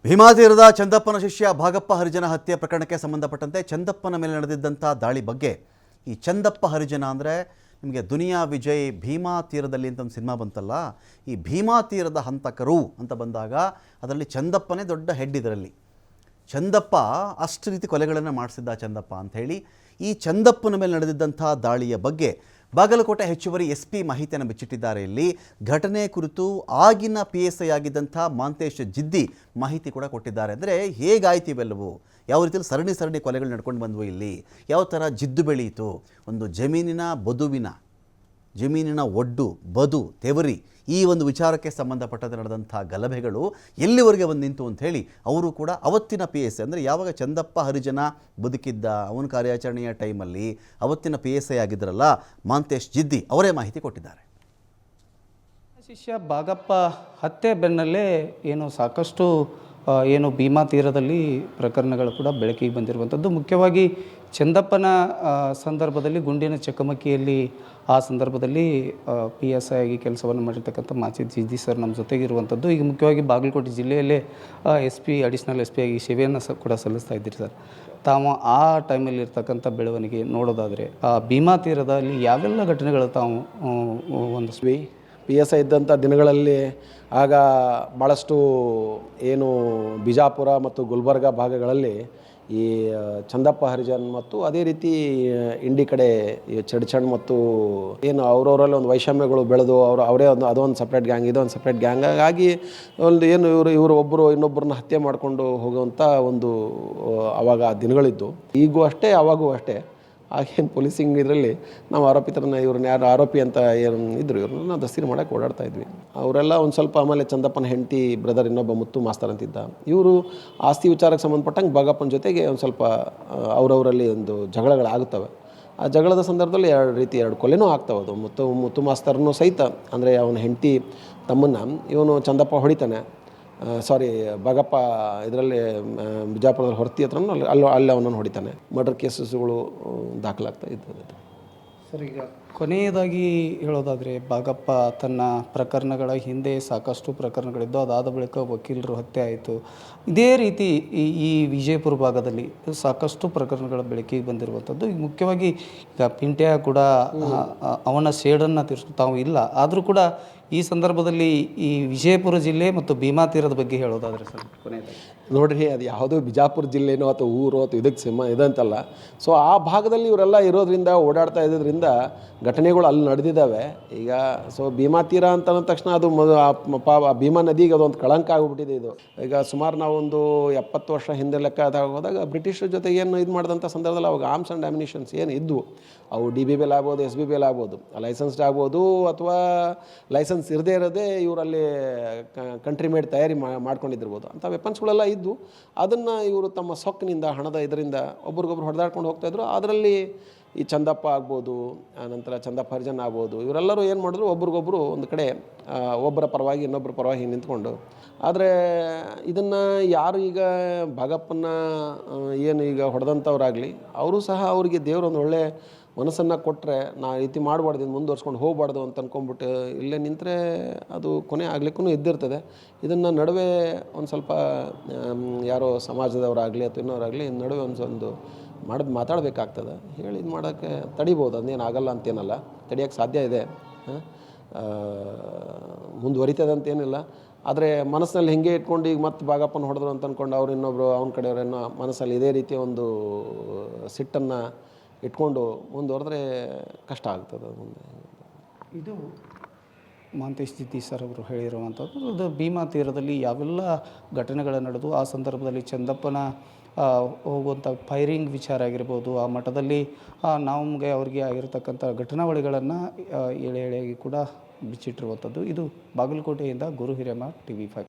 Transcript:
ಭೀಮಾತೀರದ ಚಂದಪ್ಪನ ಶಿಷ್ಯ ಭಾಗಪ್ಪ ಹರಿಜನ ಹತ್ಯೆ ಪ್ರಕರಣಕ್ಕೆ ಸಂಬಂಧಪಟ್ಟಂತೆ ಚಂದಪ್ಪನ ಮೇಲೆ ನಡೆದಿದ್ದಂಥ ದಾಳಿ ಬಗ್ಗೆ ಈ ಚಂದಪ್ಪ ಹರಿಜನ ಅಂದರೆ ನಿಮಗೆ ದುನಿಯಾ ವಿಜಯ್ ಭೀಮಾ ತೀರದಲ್ಲಿ ಅಂತ ಒಂದು ಸಿನಿಮಾ ಬಂತಲ್ಲ, ಈ ಭೀಮಾ ತೀರದ ಹಂತಕರು ಅಂತ ಬಂದಾಗ ಅದರಲ್ಲಿ ಚಂದಪ್ಪನೇ ದೊಡ್ಡ ಹೆಡ್. ಇದರಲ್ಲಿ ಚಂದಪ್ಪ ಅಷ್ಟು ರೀತಿ ಕೊಲೆಗಳನ್ನು ಮಾಡಿಸಿದ್ದ ಚಂದಪ್ಪ ಅಂಥೇಳಿ ಈ ಚಂದಪ್ಪನ ಮೇಲೆ ನಡೆದಿದ್ದಂಥ ದಾಳಿಯ ಬಗ್ಗೆ ಬಾಗಲಕೋಟೆ ಹೆಚ್ಚುವರಿ SP ಮಾಹಿತಿಯನ್ನು ಬಿಚ್ಚಿಟ್ಟಿದ್ದಾರೆ. ಇಲ್ಲಿ ಘಟನೆ ಕುರಿತು ಆಗಿನ PSI ಆಗಿದ್ದಂಥ ಮಾಂತೇಶ್ ಜಿದ್ದಿ ಮಾಹಿತಿ ಕೂಡ ಕೊಟ್ಟಿದ್ದಾರೆ. ಅಂದರೆ ಹೇಗಾಯ್ತು ಇವೆಲ್ಲವೂ, ಯಾವ ರೀತಿಯಲ್ಲಿ ಸರಣಿ ಕೊಲೆಗಳು ನಡ್ಕೊಂಡು ಬಂದವು, ಇಲ್ಲಿ ಯಾವ ಥರ ಜಿದ್ದು ಬೆಳೆಯಿತು, ಒಂದು ಜಮೀನಿನ ಒಡ್ಡು ಬದು ತೆವರಿ ಈ ಒಂದು ವಿಚಾರಕ್ಕೆ ಸಂಬಂಧಪಟ್ಟಂತೆ ನಡೆದಂಥ ಗಲಭೆಗಳು ಎಲ್ಲಿವರೆಗೆ ಬಂದು ನಿಂತು ಅಂಥೇಳಿ ಅವರು ಕೂಡ ಅವತ್ತಿನ PSI ಅಂದರೆ ಯಾವಾಗ ಚಂದಪ್ಪ ಹರಿಜನ ಬದುಕಿದ್ದ ಅವನ ಕಾರ್ಯಾಚರಣೆಯ ಟೈಮಲ್ಲಿ ಅವತ್ತಿನ PSI ಆಗಿದ್ದರಲ್ಲ ಮಾಂತೇಶ್ ಜಿದ್ದಿ ಅವರೇ ಮಾಹಿತಿ ಕೊಟ್ಟಿದ್ದಾರೆ. ಶಿಷ್ಯ ಭಾಗಪ್ಪ ಹತ್ಯೆ ಬೆನ್ನಲ್ಲೇ ಏನು ಸಾಕಷ್ಟು ಏನು ಭೀಮಾ ತೀರದಲ್ಲಿ ಪ್ರಕರಣಗಳು ಕೂಡ ಬೆಳಕಿಗೆ ಬಂದಿರುವಂಥದ್ದು. ಮುಖ್ಯವಾಗಿ ಚಂದಪ್ಪನ ಸಂದರ್ಭದಲ್ಲಿ ಗುಂಡಿನ ಚಕಮಕಿಯಲ್ಲಿ ಆ ಸಂದರ್ಭದಲ್ಲಿ PSI ಆಗಿ ಕೆಲಸವನ್ನು ಮಾಡಿರ್ತಕ್ಕಂಥ ಮಾಂತೇಶ್ ಜಿದ್ದಿ ಸರ್ ನಮ್ಮ ಜೊತೆಗಿರುವಂಥದ್ದು. ಈಗ ಮುಖ್ಯವಾಗಿ ಬಾಗಲಕೋಟೆ ಜಿಲ್ಲೆಯಲ್ಲೇ SP ಅಡಿಷ್ನಲ್ SP ಆಗಿ ಸೇವೆಯನ್ನು ಕೂಡ ಸಲ್ಲಿಸ್ತಾ ಇದ್ದೀರಿ ಸರ್. ತಾವು ಆ ಟೈಮಲ್ಲಿ ಇರ್ತಕ್ಕಂಥ ಬೆಳವಣಿಗೆ ನೋಡೋದಾದರೆ ಆ ಭೀಮಾ ತೀರದಲ್ಲಿ ಯಾವೆಲ್ಲ ಘಟನೆಗಳು ತಾವು ಒಂದು PSI ಇದ್ದಂಥ ದಿನಗಳಲ್ಲಿ ಆಗ ಭಾಳಷ್ಟು ಏನು ಬಿಜಾಪುರ ಮತ್ತು ಗುಲ್ಬರ್ಗ ಭಾಗಗಳಲ್ಲಿ ಈ ಚಂದಪ್ಪ ಹರಿಜನ್ ಮತ್ತು ಅದೇ ರೀತಿ ಇಂಡಿ ಕಡೆ ಈ ಚಡ್ಚಣ್ ಮತ್ತು ಏನು ಅವರವರಲ್ಲಿ ಒಂದು ವೈಷಮ್ಯಗಳು ಬೆಳೆದು ಅವರೇ ಅದೊಂದು ಸಪ್ರೇಟ್ ಗ್ಯಾಂಗ್ ಇದೊಂದು ಸಪ್ರೇಟ್ ಗ್ಯಾಂಗ್ ಆಗಿ ಒಂದು ಏನು ಇವರು ಒಬ್ಬರು ಇನ್ನೊಬ್ಬರನ್ನ ಹತ್ಯೆ ಮಾಡಿಕೊಂಡು ಹೋಗುವಂಥ ಒಂದು ಆವಾಗ ದಿನಗಳಿದ್ದು. ಈಗೂ ಅಷ್ಟೇ ಅವಾಗೂ ಅಷ್ಟೇ. ಆಗೇನು ಪೊಲೀಸಿಂಗ್ ಇದರಲ್ಲಿ ನಾವು ಆರೋಪಿತರನ್ನ ಇವ್ರನ್ನ ಯಾರು ಆರೋಪಿ ಅಂತ ಏನು ಇದ್ದರು ಇವ್ರನ್ನ ನಾವು ದಸ್ತಿನ ಮಾಡೋಕ್ಕೆ ಓಡಾಡ್ತಾ ಇದ್ವಿ. ಅವರೆಲ್ಲ ಒಂದು ಸ್ವಲ್ಪ ಆಮೇಲೆ ಚಂದಪ್ಪನ ಹೆಂಡತಿ ಬ್ರದರ್ ಇನ್ನೊಬ್ಬ ಮುತ್ತು ಮಾಸ್ತರ್ ಅಂತಿದ್ದ. ಇವರು ಆಸ್ತಿ ವಿಚಾರಕ್ಕೆ ಸಂಬಂಧಪಟ್ಟಂಗೆ ಭಾಗಪ್ಪನ ಜೊತೆಗೆ ಒಂದು ಸ್ವಲ್ಪ ಅವರವರಲ್ಲಿ ಒಂದು ಜಗಳಗಳಾಗುತ್ತವೆ. ಆ ಜಗಳದ ಸಂದರ್ಭದಲ್ಲಿ ಎರಡು ಕೊಲೆನೂ ಆಗ್ತವೆ. ಅದು ಮುತ್ತು ಮಾಸ್ತರ್ನೂ ಸಹಿತ ಅಂದರೆ ಅವನ ಹೆಂಡತಿ ತಮ್ಮನ್ನು ಇವನು ಚಂದಪ್ಪ ಹೊಡಿತಾನೆ. ಭಾಗಪ್ಪ ಇದರಲ್ಲಿ ಬಿಜಾಪುರದಲ್ಲಿ ಹೊರತಿ ಹತ್ರ ಅಲ್ಲಿ ಅವನನ್ನು ಹೊಡಿತಾನೆ. ಮರ್ಡರ್ ಕೇಸಸ್ಗಳು ದಾಖಲಾಗ್ತಾ ಇದ್ದದ್ದು. ಸರ್, ಈಗ ಕೊನೆಯದಾಗಿ ಹೇಳೋದಾದರೆ ಭಾಗಪ್ಪ ತನ್ನ ಪ್ರಕರಣಗಳ ಹಿಂದೆ ಸಾಕಷ್ಟು ಪ್ರಕರಣಗಳಿದ್ದು ಅದಾದ ಬಳಿಕ ವಕೀಲರು ಹತ್ಯೆ ಆಯಿತು. ಇದೇ ರೀತಿ ಈ ವಿಜಯಪುರ ಭಾಗದಲ್ಲಿ ಸಾಕಷ್ಟು ಪ್ರಕರಣಗಳ ಬೆಳಕಿಗೆ ಬಂದಿರುವಂಥದ್ದು. ಈಗ ಮುಖ್ಯವಾಗಿ ಈಗ ಪಿಂಟ್ಯ ಕೂಡ ಅವನ ಸೇಡನ್ನು ತಾವು ಇಲ್ಲ, ಆದರೂ ಕೂಡ ಈ ಸಂದರ್ಭದಲ್ಲಿ ಈ ವಿಜಯಪುರ ಜಿಲ್ಲೆ ಮತ್ತು ಭೀಮಾ ತೀರದ ಬಗ್ಗೆ ಹೇಳೋದಾದರೆ ಸರ್ ಕೊನೆಯದಾಗಿ ನೋಡ್ರಿ, ಅದು ಯಾವುದೋ ಬಿಜಾಪುರ ಜಿಲ್ಲೆನೋ ಅಥವಾ ಊರು ಅಥವಾ ಇದಕ್ಕೆ ಇದಂತಲ್ಲ. ಸೊ ಆ ಭಾಗದಲ್ಲಿ ಇವರೆಲ್ಲ ಇರೋದ್ರಿಂದ ಓಡಾಡ್ತಾ ಇರೋದ್ರಿಂದ ಘಟನೆಗಳು ಅಲ್ಲಿ ನಡೆದಿದ್ದಾವೆ. ಈಗ ಭೀಮಾ ತೀರ ಅಂತ ಅಂದ ತಕ್ಷಣ ಅದು ಭೀಮಾ ನದಿಗೆ ಅದೊಂದು ಕಳಂಕ ಆಗಿಬಿಟ್ಟಿದೆ. ಇದು ಈಗ ಸುಮಾರು ನಾವೊಂದು 70 ವರ್ಷ ಹಿಂದೆ ಲೆಕ್ಕ ಹೋದಾಗ ಬ್ರಿಟಿಷರ ಜೊತೆಗೆ ಏನು ಇದು ಮಾಡಿದಂಥ ಸಂದರ್ಭದಲ್ಲಿ ಅವಾಗ ಆರ್ಮ್ಸ್ ಆ್ಯಂಡ್ ಅಮ್ಯುನಿಷನ್ಸ್ ಏನು ಇದ್ವು, ಅವು DBBL ಆಗ್ಬೋದು, SBBL ಆಗ್ಬೋದು, ಲೈಸೆನ್ಸ್ಡ್ ಆಗ್ಬೋದು ಅಥವಾ ಲೈಸೆನ್ಸ್ ಇರದೇ ಇರೋದೇ ಇವರಲ್ಲಿ ಕಂಟ್ರಿ ಮೇಡ್ ತಯಾರಿ ಮಾಡ್ಕೊಂಡಿದ್ದಿರ್ಬೋದು. ಅಂಥ ವೆಪನ್ಸ್ಗಳೆಲ್ಲ ಇದ್ದು ಅದನ್ನು ಇವರು ತಮ್ಮ ಸೊಕ್ಕಿನಿಂದ ಹಣದ ಇದರಿಂದ ಒಬ್ರಿಗೊಬ್ರು ಹೊಡೆದಾಡ್ಕೊಂಡು ಹೋಗ್ತಾಯಿದ್ರು. ಅದರಲ್ಲಿ ಈ ಚಂದಪ್ಪ ಆಗ್ಬೋದು, ಆನಂತರ ಚಂದಪ್ಪ ಹರಿಜನ್ ಆಗ್ಬೋದು, ಇವರೆಲ್ಲರೂ ಏನು ಮಾಡಿದ್ರು ಒಬ್ರಿಗೊಬ್ಬರು ಒಂದು ಕಡೆ ಒಬ್ಬರ ಪರವಾಗಿ ಇನ್ನೊಬ್ಬರ ಪರವಾಗಿ ನಿಂತ್ಕೊಂಡು. ಆದರೆ ಇದನ್ನು ಯಾರು ಈಗ ಭಾಗಪ್ಪನ ಏನು ಈಗ ಹೊಡೆದಂಥವ್ರಾಗಲಿ ಅವರು ಸಹ ಅವರಿಗೆ ದೇವರು ಒಂದು ಒಳ್ಳೆ ಮನಸ್ಸನ್ನು ಕೊಟ್ಟರೆ ನಾ ರೀತಿ ಮಾಡಬಾರ್ದು, ಇನ್ನು ಮುಂದುವರ್ಸ್ಕೊಂಡು ಹೋಗಬಾರ್ದು ಅಂತ ಅಂದ್ಕೊಂಡ್ಬಿಟ್ಟು ಇಲ್ಲೇ ನಿಂತರೆ ಅದು ಕೊನೆ ಆಗ್ಲಿಕ್ಕೂ ಇದ್ದಿರ್ತದೆ. ಇದನ್ನು ನಡುವೆ ಒಂದು ಸ್ವಲ್ಪ ಯಾರೋ ಸಮಾಜದವರಾಗಲಿ ಅಥವಾ ಇನ್ನೋರಾಗಲಿ ನಡುವೆ ಒಂದು ಮಾತಾಡಬೇಕಾಗ್ತದೆ. ಹೇಳಿ ಇದು ಮಾಡೋಕ್ಕೆ ತಡಿಬೋದು, ಅದನ್ನೇನು ಆಗಲ್ಲ ಅಂತೇನಲ್ಲ, ತಡಿಯೋಕ್ಕೆ ಸಾಧ್ಯ ಇದೆ, ಮುಂದುವರಿತದೆ ಅಂತೇನಿಲ್ಲ. ಆದರೆ ಮನಸ್ಸಿನಲ್ಲಿ ಹಿಂಗೆ ಇಟ್ಕೊಂಡು ಈಗ ಮತ್ತೆ ಭಾಗಪ್ಪನ ಹೊಡೆದ್ರು ಅಂತ ಅಂದ್ಕೊಂಡು ಅವ್ರು ಇನ್ನೊಬ್ಬರು ಅವನ ಕಡೆಯವರೇನೋ ಮನಸ್ಸಲ್ಲಿ ಇದೇ ರೀತಿಯ ಒಂದು ಸಿಟ್ಟನ್ನು ಇಟ್ಕೊಂಡು ಮುಂದುವರೆದ್ರೆ ಕಷ್ಟ ಆಗ್ತದೆ ಮುಂದೆ. ಇದು ಮಾಂತೇಶ್ ಜಿದ್ದಿ ಸರ್ ಅವರು ಹೇಳಿರುವಂಥದ್ದು. ಅದು ಭೀಮಾ ತೀರದಲ್ಲಿ ಯಾವೆಲ್ಲ ಘಟನೆಗಳು ನಡೆದು ಆ ಸಂದರ್ಭದಲ್ಲಿ ಚಂದಪ್ಪನ ಹೋಗುವಂಥ ಫೈರಿಂಗ್ ವಿಚಾರ ಆಗಿರ್ಬೋದು, ಆ ಮಠದಲ್ಲಿ ನಮಗೆ ಅವ್ರಿಗೆ ಆಗಿರತಕ್ಕಂಥ ಘಟನಾವಳಿಗಳನ್ನು ಎಳೆಯಾಗಿ ಕೂಡ ಬಿಚ್ಚಿಟ್ಟಿರುವಂಥದ್ದು. ಇದು ಬಾಗಲಕೋಟೆಯಿಂದ ಗುರು ಹಿರೇಮಠ TV5.